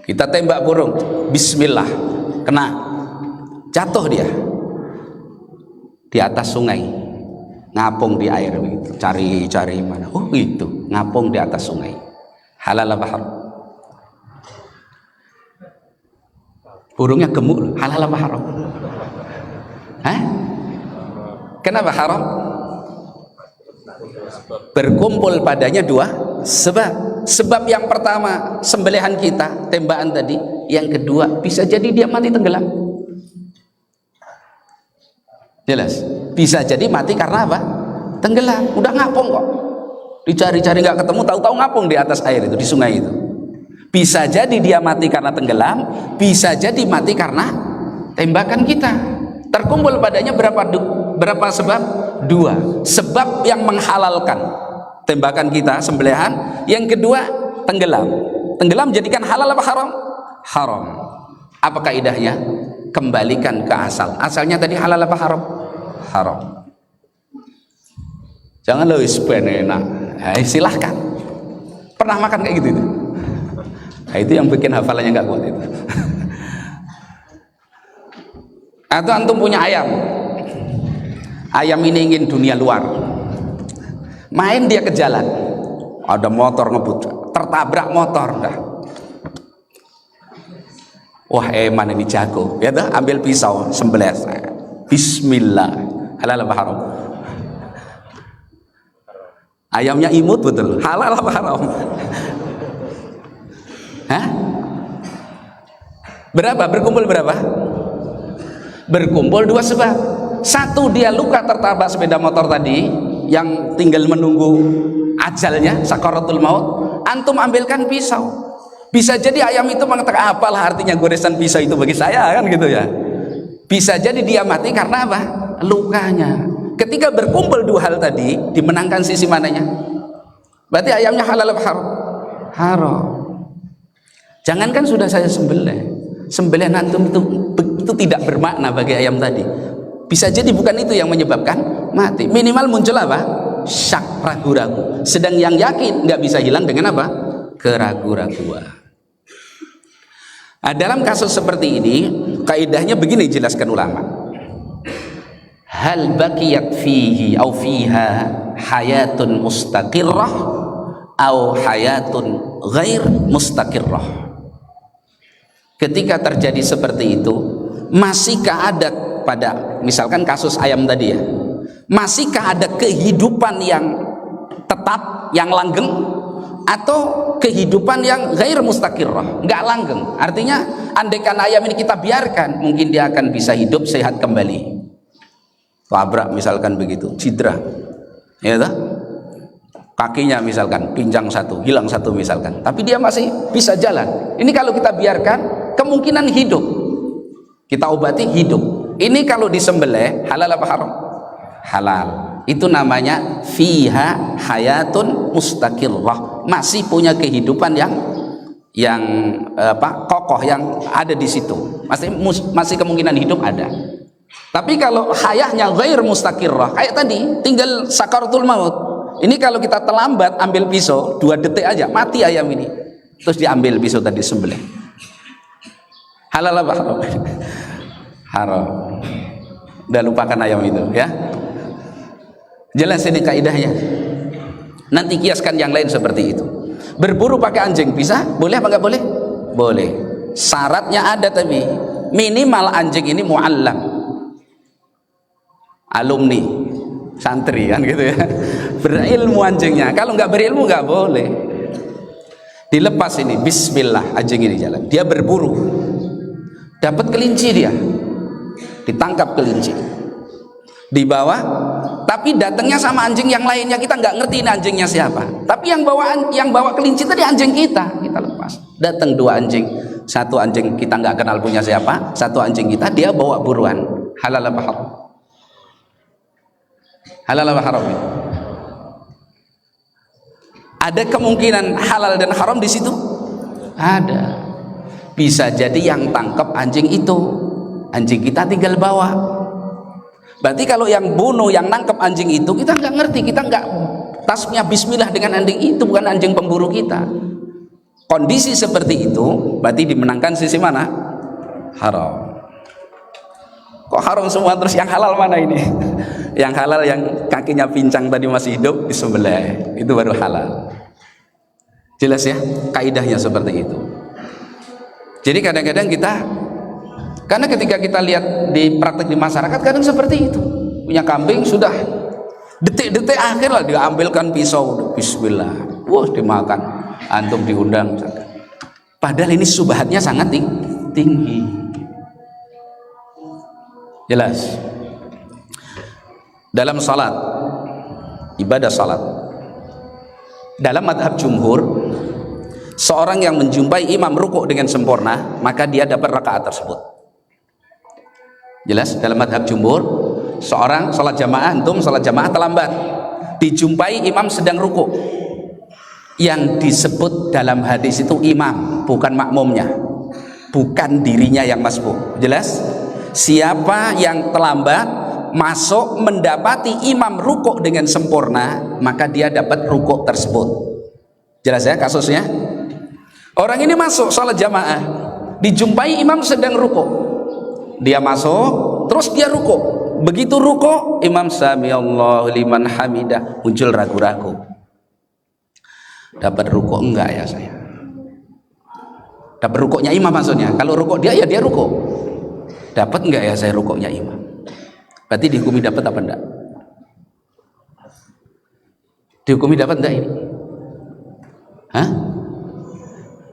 Kita tembak burung, bismillah, kena, jatuh dia di atas sungai, ngapung di air begitu, cari mana, oh itu ngapung di atas sungai. Halal apa haram? Burungnya gemuk, halal apa haram? Hah? Kenapa haram? Berkumpul padanya dua sebab. Sebab yang pertama sembelihan kita, tembakan tadi. Yang kedua bisa jadi dia mati tenggelam. Jelas? Bisa jadi mati karena apa? Tenggelam. Udah ngapung kok, dicari-cari nggak ketemu, tahu-tahu ngapung di atas air itu, di sungai itu. Bisa jadi dia mati karena tenggelam, bisa jadi mati karena tembakan kita. Terkumpul padanya berapa sebab? Dua. Sebab yang menghalalkan tembakan kita, sembelihan. Yang kedua, tenggelam. Tenggelam jadikan halal apa haram? Haram. Apa kaidahnya? Kembalikan ke asal. Asalnya tadi halal apa haram? Haram. Jangan lo enak. Silahkan. Pernah makan kayak gitu itu? Nah, itu yang bikin hafalannya nggak kuat itu. Atau antum punya ayam, ayam ini ingin dunia luar, main dia ke jalan, ada motor ngebut, tertabrak motor, dah. Wah eman ini jago, ya dah, ambil pisau, sembelih, bismillah, halal apa haram? Ayamnya imut betul, halal apa haram? Hah? Berapa? Berkumpul berapa? Berkumpul dua sebab. Satu, dia luka tertabrak sepeda motor tadi, yang tinggal menunggu ajalnya, sakaratul maut. Antum ambilkan pisau. Bisa jadi ayam itu mengatakan, apalah artinya goresan pisau itu bagi saya, kan gitu ya. Bisa jadi dia mati karena apa? Lukanya. Ketika berkumpul dua hal tadi, dimenangkan sisi mananya? Berarti ayamnya halal apa haram? Haram. Jangankan sudah saya sembelih, sembelihan antum itu tidak bermakna bagi ayam tadi. Bisa jadi bukan itu yang menyebabkan mati. Minimal muncul apa? Syak, ragu-ragu. Sedang yang yakin nggak bisa hilang dengan apa? Keragu-raguan. Nah, dalam kasus seperti ini, kaidahnya begini dijelaskan ulama. Hal baqiyat fihi au fiha hayatun mustaqirrah au hayatun ghair mustaqirrah. Ketika terjadi seperti itu, masihkah ada pada misalkan kasus ayam tadi ya, masihkah ada kehidupan yang tetap, yang langgeng, atau kehidupan yang ghair mustaqirrah, nggak langgeng? Artinya andaikan ayam ini kita biarkan, mungkin dia akan bisa hidup sehat kembali. Tabrak misalkan begitu, cedera, ya toh? Kakinya misalkan pincang satu, hilang satu misalkan, tapi dia masih bisa jalan. Ini kalau kita biarkan, kemungkinan hidup, kita obati hidup. Ini kalau disembelih halal apa haram? Halal. Itu namanya fiha hayatun mustaqirrah, masih punya kehidupan yang kokoh, yang ada di situ, masih kemungkinan hidup ada. Tapi kalau hayahnya ghair mustaqirrah, kayak tadi tinggal sakaratul maut, ini kalau kita terlambat ambil pisau 2 detik aja mati ayam ini, terus diambil pisau tadi sembelih, halal apa haram? Haram. Udah lupakan ayam itu ya. Jelas ini kaidahnya. Nanti kiaskan yang lain seperti itu. Berburu pakai anjing bisa? Boleh apa enggak boleh? Boleh. Syaratnya ada, tapi minimal anjing ini muallam, alumni, santri kan gitu ya. Berilmu anjingnya. Kalau enggak berilmu enggak boleh. Dilepas ini, bismillah, anjing ini jalan. Dia berburu. Dapat kelinci dia. Ditangkap kelinci, dibawa, tapi datangnya sama anjing yang lainnya, kita nggak ngerti ini anjingnya siapa, tapi yang bawa kelinci tadi anjing kita lepas. Datang 2 anjing, satu anjing kita nggak kenal punya siapa, satu anjing kita, dia bawa buruan. Halal apa haram? Halal apa haram? Ada kemungkinan halal dan haram di situ? Ada. Bisa jadi yang tangkap anjing itu, anjing kita tinggal bawa. Berarti kalau yang bunuh, yang nangkep anjing itu, kita nggak ngerti, kita nggak tasmiyah bismillah dengan anjing itu, bukan anjing pemburu kita. Kondisi seperti itu berarti dimenangkan sisi mana? Haram. Kok haram semua, terus yang halal mana ini? Yang halal yang kakinya pincang tadi masih hidup disembelih, itu baru halal. Jelas ya kaidahnya seperti itu. Jadi kadang-kadang kita, karena ketika kita lihat di praktek di masyarakat kadang seperti itu, punya kambing sudah detik-detik akhir lah diambilkan pisau, bismillah, wah dimakan, antum diundang misalkan. Padahal ini subhatnya sangat tinggi. Jelas. Dalam salat, ibadah salat, dalam madhab jumhur, seorang yang menjumpai imam rukuk dengan sempurna, maka dia dapat rakaat tersebut. Jelas, dalam madhab jumhur, seorang sholat jamaah, antum sholat jamaah terlambat, dijumpai imam sedang rukuk, yang disebut dalam hadis itu imam, bukan makmumnya, bukan dirinya yang masbuk. Jelas, siapa yang terlambat masuk mendapati imam rukuk dengan sempurna, maka dia dapat rukuk tersebut. Jelas ya kasusnya. Orang ini masuk sholat jamaah, dijumpai imam sedang rukuk, dia masuk, terus dia rukuk. Begitu rukuk, imam samiallahu liman hamidah, muncul ragu-ragu, dapat rukuk enggak ya saya? Dapat rukuknya imam maksudnya. Kalau rukuk dia, ya dia rukuk. Dapat enggak ya saya rukuknya imam? Berarti dihukumi dapat apa enggak? Dihukumi dapat enggak ini? Hah?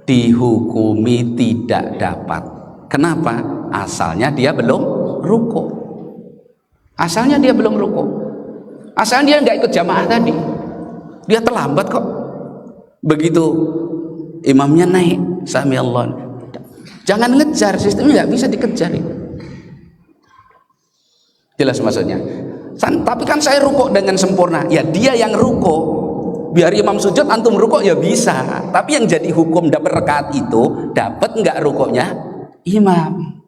Dihukumi tidak dapat. Kenapa? Asalnya dia belum rukuk. Asalnya dia belum rukuk. Asalnya dia nggak ikut jamaah tadi. Dia terlambat kok. Begitu imamnya naik, sami Allah. Jangan ngejar, sistemnya nggak bisa dikejar ini. Jelas maksudnya. Tapi kan saya rukuk dengan sempurna. Ya dia yang rukuk. Biar imam sujud antum rukuk ya bisa. Tapi yang jadi hukum dapat rakaat itu, dapat nggak rukuknya imam.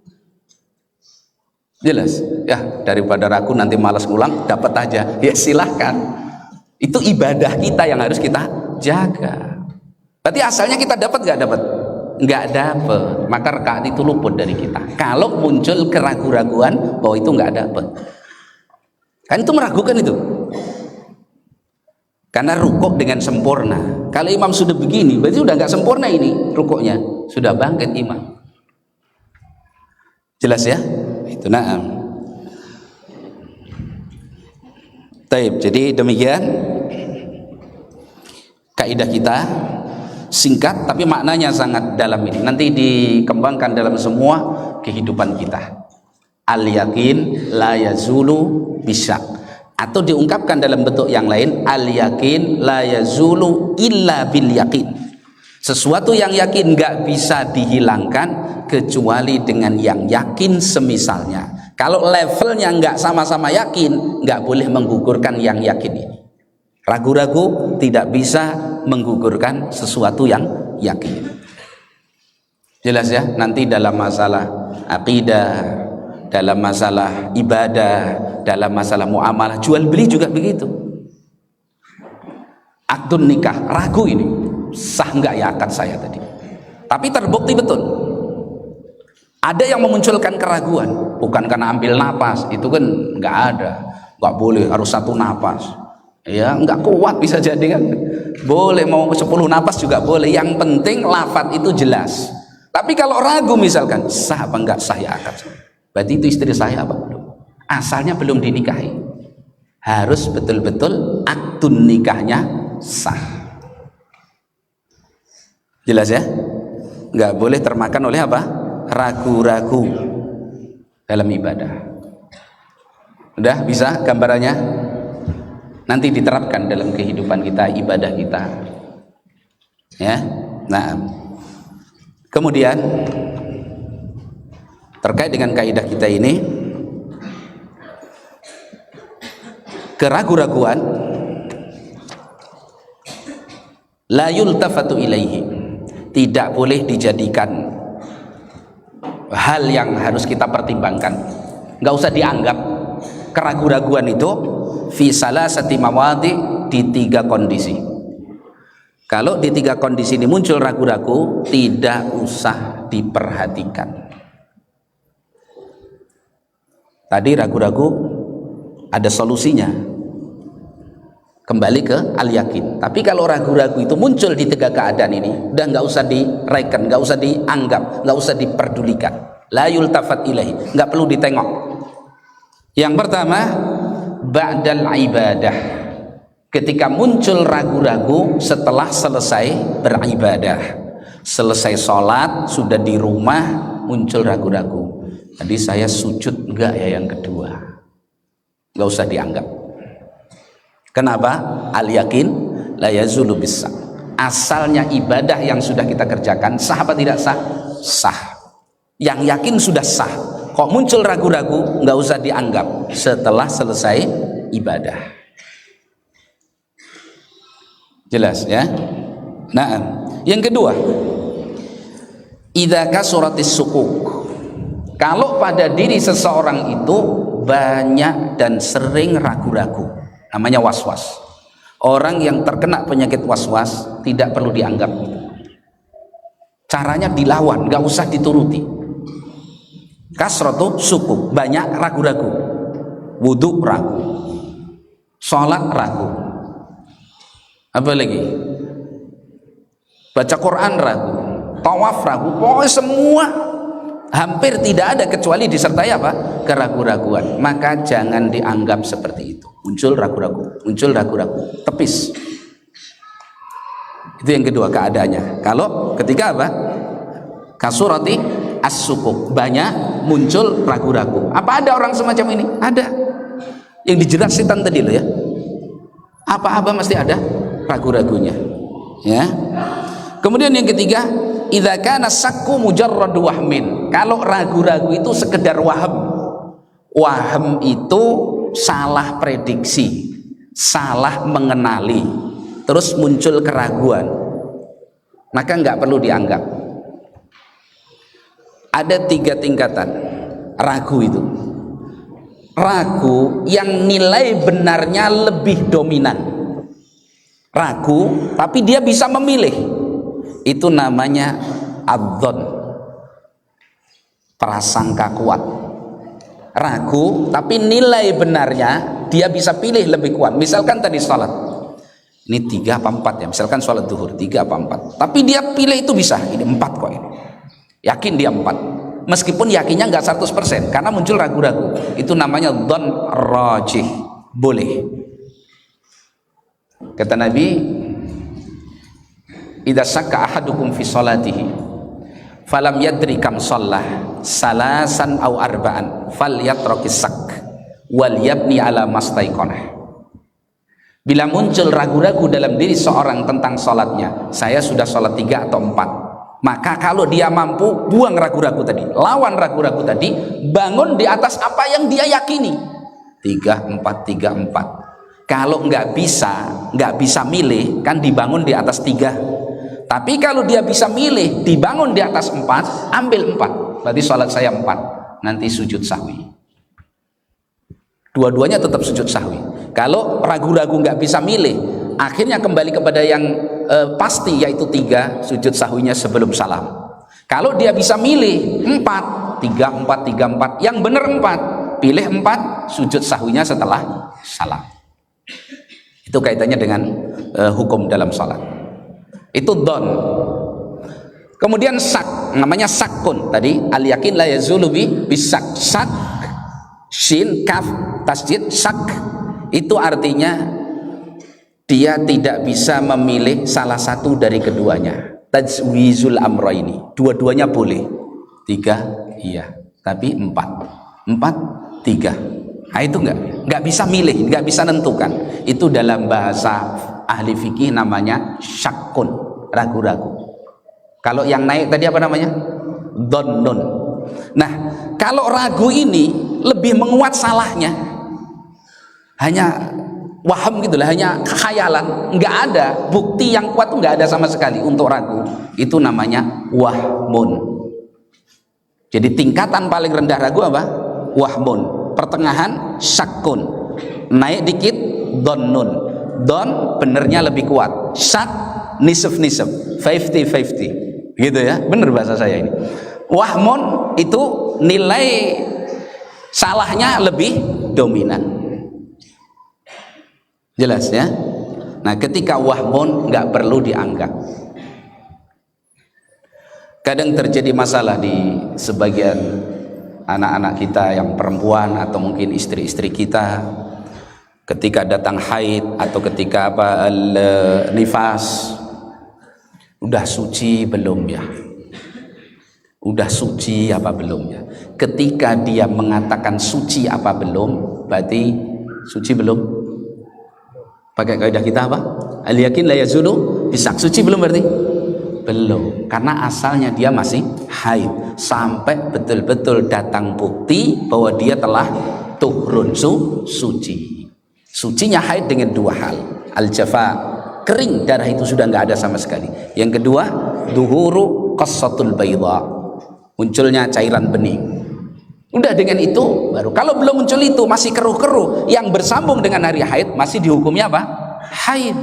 Jelas? Ya, daripada ragu nanti malas ngulang, dapat aja. Ya silahkan. Itu ibadah kita yang harus kita jaga. Berarti asalnya kita dapat nggak dapat? Nggak dapat. Maka rakaat itu luput dari kita. Kalau muncul keraguan-raguan bahwa itu nggak dapat, kan itu meragukan itu. Karena rukuk dengan sempurna. Kalau imam sudah begini, berarti sudah nggak sempurna ini rukuknya. Sudah bangkit imam. Jelas ya? Itu na'am. Taib. Jadi demikian kaidah kita, singkat tapi maknanya sangat dalam ini. Nanti dikembangkan dalam semua kehidupan kita. Al yakin la yazulu bisyak, atau diungkapkan dalam bentuk yang lain, al yakin la yazulu illa bil yakin. Sesuatu yang yakin nggak bisa dihilangkan kecuali dengan yang yakin semisalnya. Kalau levelnya nggak sama-sama yakin, nggak boleh menggugurkan yang yakin ini. Ragu-ragu tidak bisa menggugurkan sesuatu yang yakin. Jelas ya? Nanti dalam masalah akidah, dalam masalah ibadah, dalam masalah muamalah, jual beli juga begitu. Akdun nikah, ragu ini sah nggak ya akad saya tadi, tapi terbukti betul. Ada yang memunculkan keraguan, bukan karena ambil napas, itu kan nggak ada, nggak boleh harus 1 napas, ya nggak kuat bisa jadi kan. Boleh mau 10 napas juga boleh, yang penting lafadz itu jelas. Tapi kalau ragu misalkan sah apa nggak sah ya akad, berarti itu istri saya apa belum, asalnya belum dinikahi, harus betul-betul akdun nikahnya sah. Jelas ya? Nggak boleh termakan oleh apa? Ragu-ragu dalam ibadah. Udah bisa gambarannya? Nanti diterapkan dalam kehidupan kita, ibadah kita. Ya. Nah, kemudian terkait dengan kaidah kita ini, keragu-raguan la yultafatu ilaihi, tidak boleh dijadikan hal yang harus kita pertimbangkan. Nggak usah dianggap. Keraguan-raguan itu fi salasati mawadhi, di 3 kondisi. Kalau di 3 kondisi ini muncul ragu-ragu, tidak usah diperhatikan. Tadi ragu-ragu ada solusinya, kembali ke al yakin. Tapi kalau ragu-ragu itu muncul di 3 keadaan ini, udah nggak usah direken, nggak usah dianggap, nggak usah diperdulikan. La yultafat ilahi, nggak perlu ditengok. Yang pertama, ba'dal ibadah, ketika muncul ragu-ragu setelah selesai beribadah, selesai sholat, sudah di rumah muncul ragu-ragu, tadi saya sujud enggak ya yang kedua, nggak usah dianggap. Kenapa? Al yakin la yazulu bisa. Asalnya ibadah yang sudah kita kerjakan sah apa tidak sah? Sah. Yang yakin sudah sah. Kok muncul ragu-ragu, nggak usah dianggap setelah selesai ibadah. Jelas ya? Nah, yang kedua, idza kasuratis sukuk. Kalau pada diri seseorang itu banyak dan sering ragu-ragu, namanya was-was. Orang yang terkena penyakit was-was tidak perlu dianggap. Caranya dilawan, nggak usah dituruti. Kasratu sukuk, banyak ragu-ragu. Wudhu ragu, sholat ragu, apa lagi? Baca Quran ragu, tawaf ragu, pokoknya semua hampir tidak ada kecuali disertai apa? Keraguan-raguan. Maka jangan dianggap seperti itu. Muncul ragu-ragu, tepis. Itu yang kedua keadaannya. Kalau ketika apa? Kasurati as-sukuk, banyak muncul ragu-ragu. Apa ada orang semacam ini? Ada. Yang dijelaskan tadi loh ya. Apa-apa mesti ada ragu-ragunya. Ya. Kemudian yang ketiga, idza kana sakku mujarrad wahmin. Kalau ragu-ragu itu sekedar waham. Waham itu salah prediksi, salah mengenali, terus muncul keraguan, maka nggak perlu dianggap. Ada 3 tingkatan ragu itu. ragu yang nilai benarnya lebih dominan. Ragu tapi dia bisa memilih, itu namanya adzon, prasangka kuat. Ragu tapi nilai benarnya dia bisa pilih lebih kuat. Misalkan tadi sholat, ini 3 apa 4 ya, misalkan sholat duhur 3 apa 4, tapi dia pilih itu bisa, ini 4 kok ini, yakin dia 4, meskipun yakinnya nggak 100% karena muncul ragu-ragu. Itu namanya dzon rajih, boleh. Kata Nabi, idza syakka ahadukum fi sholatihi falam yadri kam shallah salasan aw arba'an falyatrakis sak wal yabni ala mastaiqanah. Bila muncul ragu-ragu dalam diri seorang tentang sholatnya, saya sudah sholat 3 atau 4, maka kalau dia mampu, buang ragu-ragu tadi, lawan ragu-ragu tadi, bangun di atas apa yang dia yakini. 3, 4, 3, 4. Kalau nggak bisa milih, kan dibangun di atas 3. Tapi kalau dia bisa milih, dibangun di atas 4, ambil 4. Berarti sholat saya 4, nanti sujud sahwi. Dua-duanya tetap sujud sahwi. Kalau ragu-ragu nggak bisa milih, akhirnya kembali kepada yang pasti, yaitu 3, sujud sahwinya sebelum salam. Kalau dia bisa milih 4, 3, 4, 3, 4, yang benar 4, pilih 4, sujud sahwinya setelah salam. Itu kaitannya dengan hukum dalam salat. Itu don. Kemudian sak, namanya sakun tadi, al yakin la yazulu bisak. Sak, shin, kaf, tasjid, sak, itu artinya dia tidak bisa memilih salah satu dari keduanya. Tajwizul amroini, dua-duanya boleh. 3 iya, tapi 4, 3. Nah, itu nggak bisa milih, nggak bisa nentukan. Itu dalam bahasa ahli fikih namanya syakun, ragu-ragu. Kalau yang naik tadi apa namanya? Dhonnun. Nah, kalau ragu ini lebih menguat salahnya, hanya waham gitulah, hanya khayalan, nggak ada bukti yang kuat, nggak ada sama sekali untuk ragu. Itu namanya wahmun. Jadi tingkatan paling rendah ragu apa? Wahmun. Pertengahan syakun, naik dikit dhonnun. Don benernya lebih kuat, syak nisf 50-50 gitu ya, bener bahasa saya ini. Wahmun itu nilai salahnya lebih dominan, jelas ya. Nah, ketika wahmun nggak perlu dianggap. Kadang terjadi masalah di sebagian anak-anak kita yang perempuan atau mungkin istri-istri kita, ketika datang haid atau ketika nifas, udah suci belum ya? Udah suci apa belum ya? Ketika dia mengatakan suci apa belum, berarti suci belum. Pakai kaidah kita apa? Al yakin la yazulu bisak. Suci belum berarti? Belum, karena asalnya dia masih haid sampai betul-betul datang bukti bahwa dia telah tuhrun suci. Sucinya haid dengan 2 hal: al-jafa, kering, darah itu sudah nggak ada sama sekali. Yang kedua, duhuru qassatul bayda, munculnya cairan bening. Udah dengan itu baru. Kalau belum muncul itu, masih keruh-keruh yang bersambung dengan hari haid, masih dihukumnya apa? Haid.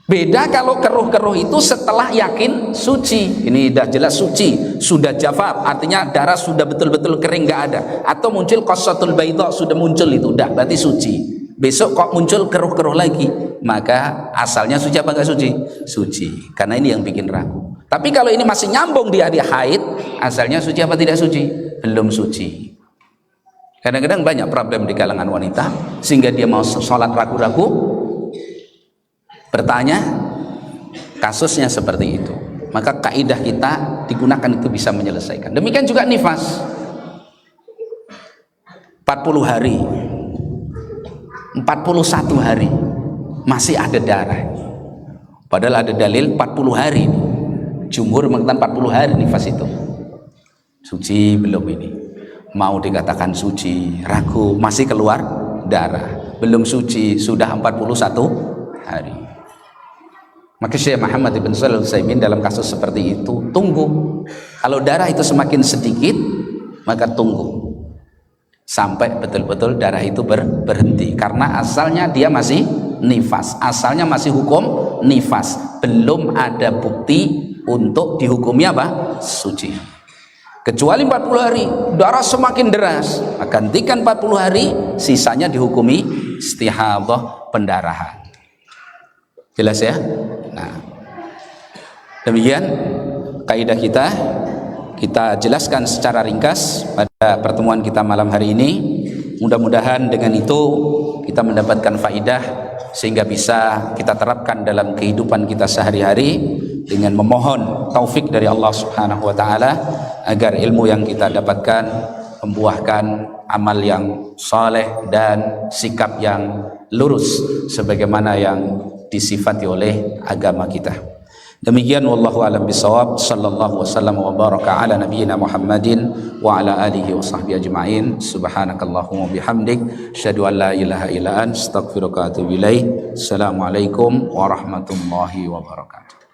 Beda kalau keruh-keruh itu setelah yakin suci. Ini sudah jelas suci, sudah jafaf, artinya darah sudah betul-betul kering, nggak ada. Atau muncul qassatul bayda, sudah muncul itu, udah berarti suci. Besok kok muncul keruh-keruh lagi, maka asalnya suci apa nggak suci? Suci. Karena ini yang bikin ragu. Tapi kalau ini masih nyambung di hari haid, asalnya suci apa tidak suci? Belum suci. Kadang-kadang banyak problem di kalangan wanita sehingga dia mau sholat ragu-ragu. Bertanya, kasusnya seperti itu, maka kaidah kita digunakan itu bisa menyelesaikan. Demikian juga nifas, 40 hari, 41 hari masih ada darah, padahal ada dalil 40 hari. Jumhur mengatakan 40 hari nifas itu suci belum, ini mau dikatakan suci, ragu, masih keluar darah, belum suci, sudah 41 hari. Maka Syekh Muhammad ibn Shalih Al-Utsaimin dalam kasus seperti itu tunggu. Kalau darah itu semakin sedikit, maka tunggu. sampai betul-betul darah itu berhenti, karena asalnya dia masih nifas, asalnya masih hukum nifas, belum ada bukti untuk dihukumi apa? Suci. Kecuali 40 hari darah semakin deras, gantikan 40 hari, sisanya dihukumi istihadhah, pendarahan. Jelas ya? Nah, demikian kaidah kita jelaskan secara ringkas pada pertemuan kita malam hari ini. Mudah-mudahan dengan itu kita mendapatkan faidah sehingga bisa kita terapkan dalam kehidupan kita sehari-hari, dengan memohon taufik dari Allah Subhanahu wa taala agar ilmu yang kita dapatkan membuahkan amal yang saleh dan sikap yang lurus sebagaimana yang disifati oleh agama kita. Demikian wallahu alam bisawab, sallallahu wasallam wa baraka ala nabiyyina Muhammadin wa ala alihi wa sahbihi ajma'in. Subhanakallahumma bihamdik, asyhadu an la ilaha illa anta, astaghfiruka wa atubu ilaik. Assalamualaikum warahmatullahi wabarakatuh.